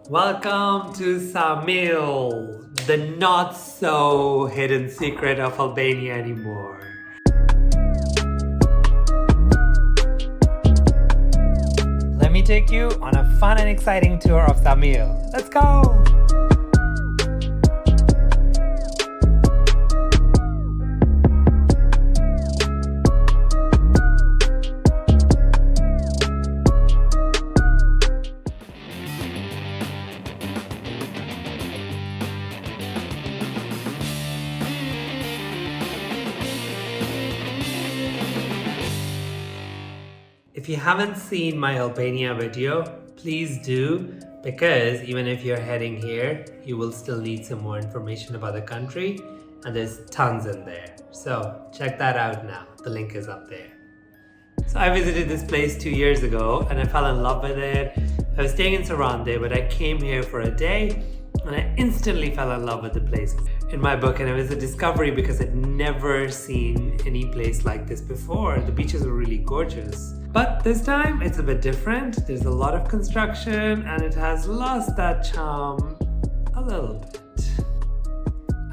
Welcome to Ksamil, the not so hidden secret of Albania anymore. Let me take you on a fun and exciting tour of Ksamil. Let's go! If you haven't seen my Albania video, please do, because even if you're heading here, you will still need some more information about the country, and there's tons in there. So check that out now. The link is up there. So I visited this place 2 years ago and I fell in love with it. I was staying in Sarande, but I came here for a day and I instantly fell in love with the place in my book, and it was a discovery because I'd never seen any place like this before. The beaches were really gorgeous. But this time it's a bit different. There's a lot of construction and it has lost that charm a little bit.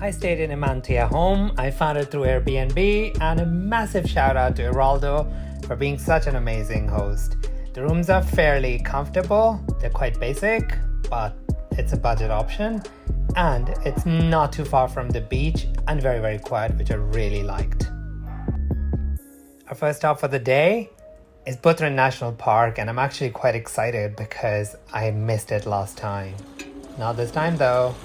I stayed in a Mantia home. I found it through Airbnb, and a massive shout out to Eraldo for being such an amazing host. The rooms are fairly comfortable. They're quite basic, but it's a budget option, and it's not too far from the beach and very, very quiet, which I really liked. Our first stop for the day is Butrint National Park, and I'm actually quite excited because I missed it last time. Not this time though.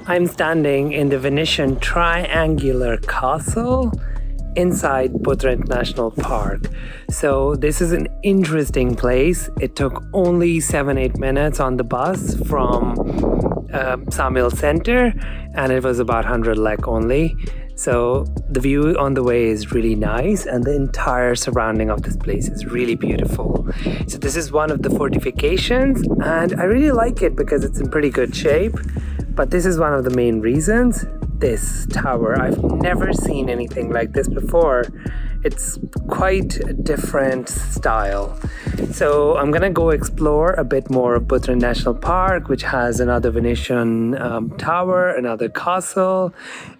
I'm standing in the Venetian triangular castle inside Butrint National Park. So this is an interesting place. It took only 7-8 minutes on the bus from Ksamil Center, and it was about 100 lek only. So the view on the way is really nice, and the entire surrounding of this place is really beautiful. So this is one of the fortifications, and I really like it because it's in pretty good shape. But this is one of the main reasons. This tower, I've never seen anything like this before. It's quite a different style. So I'm gonna go explore a bit more of Butrint National Park, which has another Venetian tower, another castle,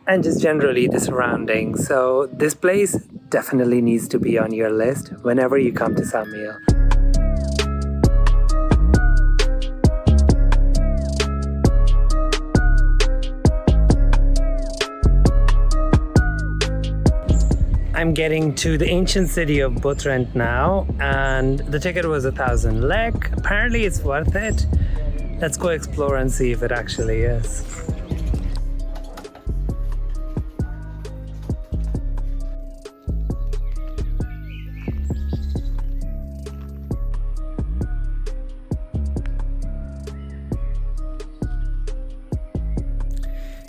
and just generally the surroundings. So this place definitely needs to be on your list whenever you come to Ksamil. I'm getting to the ancient city of Butrint now, and the ticket was 1,000 lek. Apparently it's worth it. Let's go explore and see if it actually is.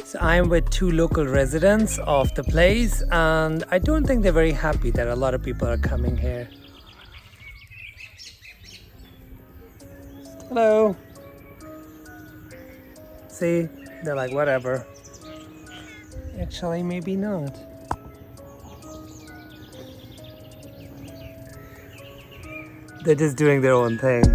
So I'm with two local residents of the place, and I don't think they're very happy that a lot of people are coming here. Hello. See, they're like, whatever. Actually, maybe not. They're just doing their own thing.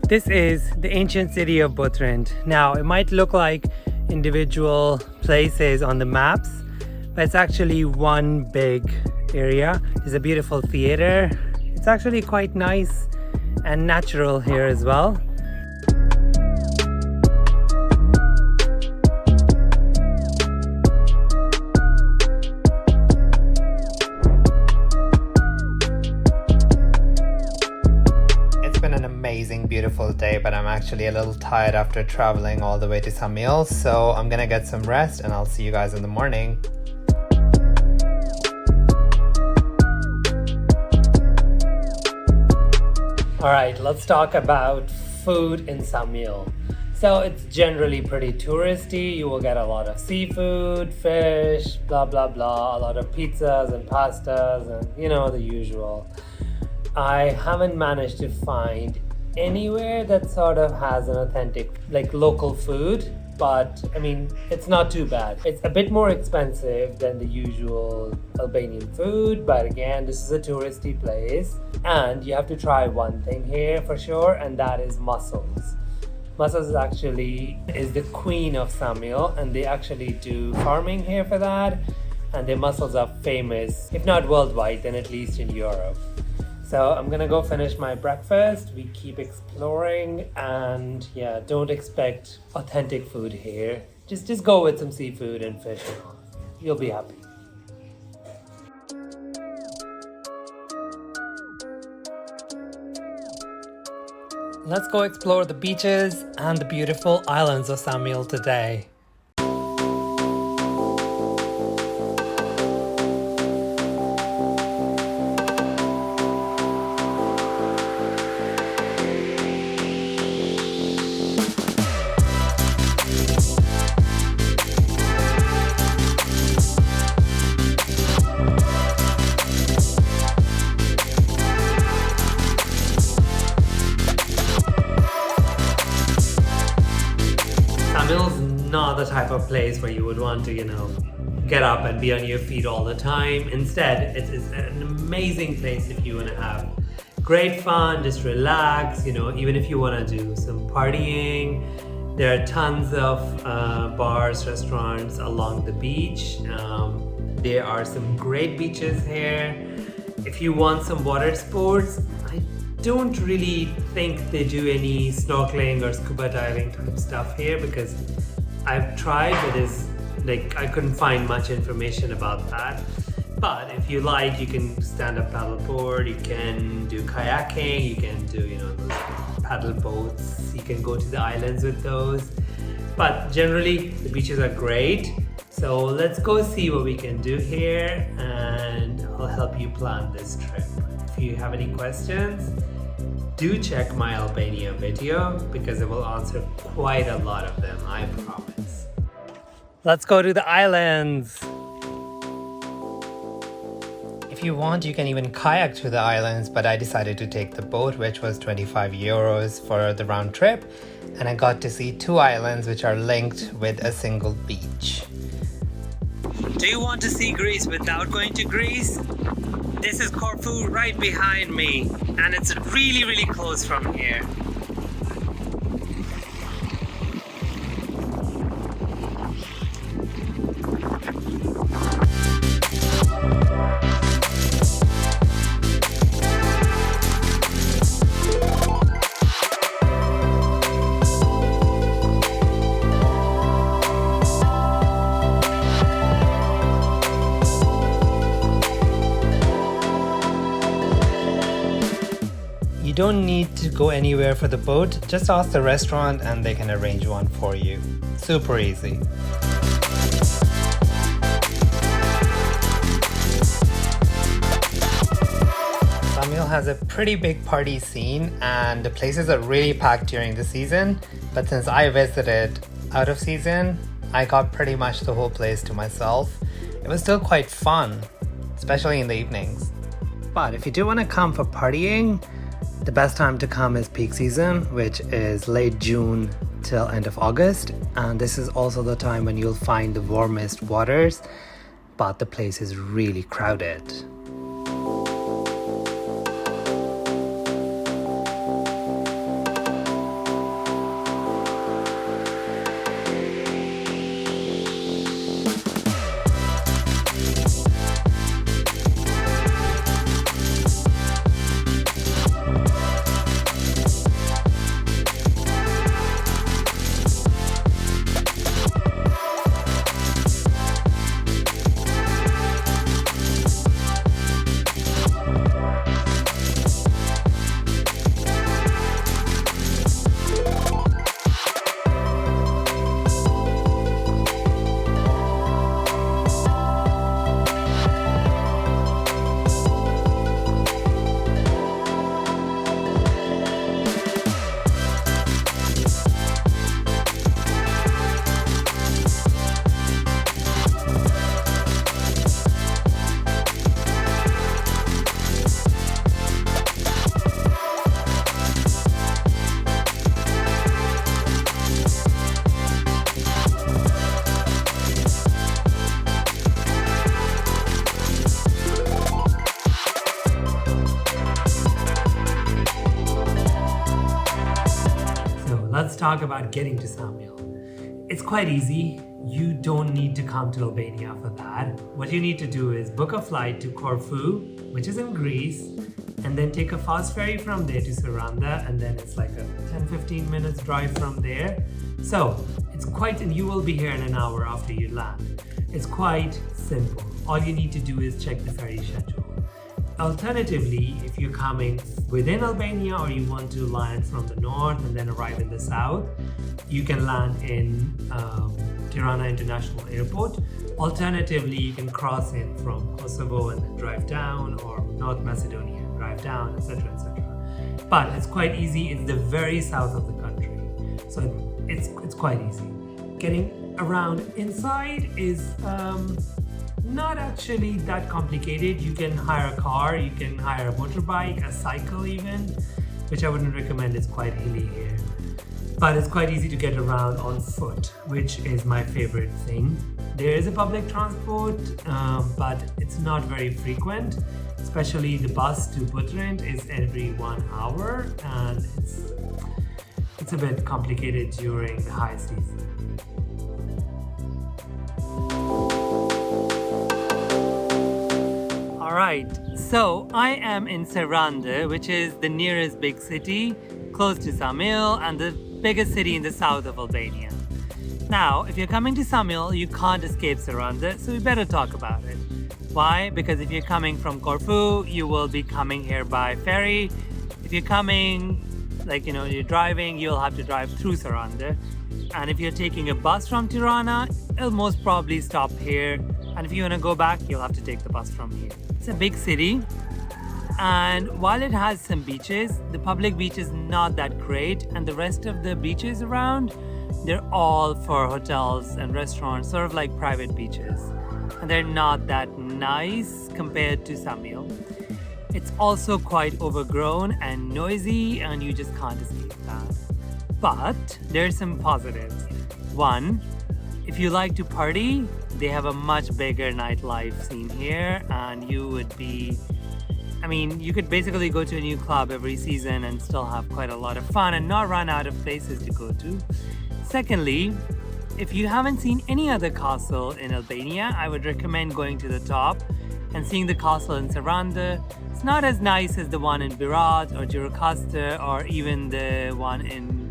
This is the ancient city of Butrint. Now, it might look like individual places on the maps, but it's actually one big area. There's a beautiful theater. It's actually quite nice and natural here as well. Beautiful day, but I'm actually a little tired after traveling all the way to Ksamil, so I'm gonna get some rest and I'll see you guys in the morning. Alright, let's talk about food in Ksamil. So it's generally pretty touristy. You will get a lot of seafood, fish, blah blah blah, a lot of pizzas and pastas and the usual. I haven't managed to find anywhere that sort of has an authentic local food, but I mean it's not too bad. It's a bit more expensive than the usual Albanian food, but again, this is a touristy place and you have to try one thing here for sure, and that is mussels. Mussels actually is the queen of Ksamil, and they actually do farming here for that, and their mussels are famous, if not worldwide, then at least in Europe. So I'm gonna go finish my breakfast. We keep exploring, and yeah, don't expect authentic food here. Just go with some seafood and fish and all. You'll be happy. Let's go explore the beaches and the beautiful islands of Ksamil today. Ksamil's not the type of place where you would want to, get up and be on your feet all the time. Instead, it's an amazing place if you want to have great fun, just relax, even if you want to do some partying. There are tons of bars, restaurants along the beach. There are some great beaches here. If you want some water sports, I don't really think they do any snorkeling or scuba diving type stuff here, because I've tried, but I couldn't find much information about that. But if you like, you can stand up paddleboard, you can do kayaking, you can do those paddle boats, you can go to the islands with those. But generally the beaches are great. So let's go see what we can do here, and I'll help you plan this trip. If you have any questions, do check my Albania video, because it will answer quite a lot of them, I promise. Let's go to the islands. If you want, you can even kayak to the islands, but I decided to take the boat, which was 25 euros for the round trip, and I got to see 2 islands which are linked with a single beach. Do you want to see Greece without going to Greece? This is Corfu right behind me, and it's really, really close from here. You don't need to go anywhere for the boat, just ask the restaurant and they can arrange one for you. Super easy. Ksamil has a pretty big party scene and the places are really packed during the season, but since I visited out of season, I got pretty much the whole place to myself. It was still quite fun, especially in the evenings. But if you do want to come for partying, the best time to come is peak season, which is late June till end of August, and this is also the time when you'll find the warmest waters, but the place is really crowded. let's talk about getting to Ksamil. It's quite easy. You don't need to come to Albania for that. What you need to do is book a flight to Corfu, which is in Greece, and then take a fast ferry from there to Sarande, and then it's like a 10-15 minutes drive from there. So it's quite, and you will be here in an hour after you land. It's quite simple. All you need to do is check the ferry schedule. Alternatively, if you're coming within Albania or you want to land from the north and then arrive in the south, you can land in Tirana International Airport. Alternatively, you can cross in from Kosovo and then drive down, or North Macedonia and drive down, etc., etc. But it's quite easy. It's the very south of the country, so it's quite easy. Getting around inside is not actually that complicated. You can hire a car, you can hire a motorbike, a cycle even, which I wouldn't recommend. It's quite hilly here. But it's quite easy to get around on foot, which is my favorite thing. There is a public transport, but it's not very frequent. Especially the bus to Butrint is every 1 hour, and it's a bit complicated during the high season. Alright, so I am in Sarande, which is the nearest big city, close to Ksamil, and the biggest city in the south of Albania. Now, if you're coming to Ksamil, you can't escape Sarande, so we better talk about it. Why? Because if you're coming from Corfu, you will be coming here by ferry. If you're coming, you're driving, you'll have to drive through Sarande. And if you're taking a bus from Tirana, it'll most probably stop here. And if you want to go back, you'll have to take the bus from here. It's a big city. And while it has some beaches, the public beach is not that great, and the rest of the beaches around, they're all for hotels and restaurants, sort of like private beaches. And they're not that nice compared to Ksamil. It's also quite overgrown and noisy, and you just can't escape that. But there's some positives. One, if you like to party, they have a much bigger nightlife scene here, and you could basically go to a new club every season and still have quite a lot of fun and not run out of places to go to. Secondly, if you haven't seen any other castle in Albania, I would recommend going to the top and seeing the castle in Sarande. It's not as nice as the one in Berat or Gjirokastër or even the one in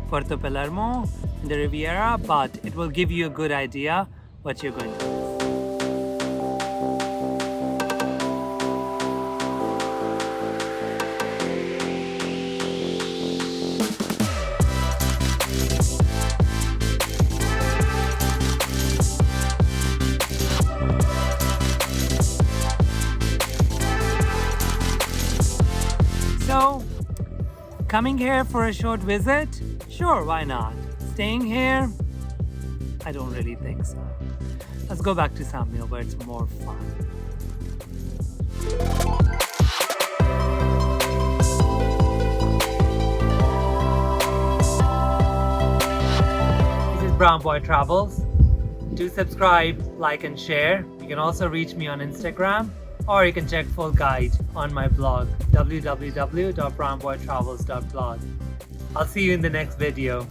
Porto Palermo in the Riviera, but it will give you a good idea what you're going to do. So, coming here for a short visit? Sure, why not? Staying here? I don't really think so. Let's go back to Ksamil where it's more fun. This is BrownBoyTravels. Do subscribe, like and share. You can also reach me on Instagram, or you can check full guide on my blog www.brownboytravels.blog. I'll see you in the next video.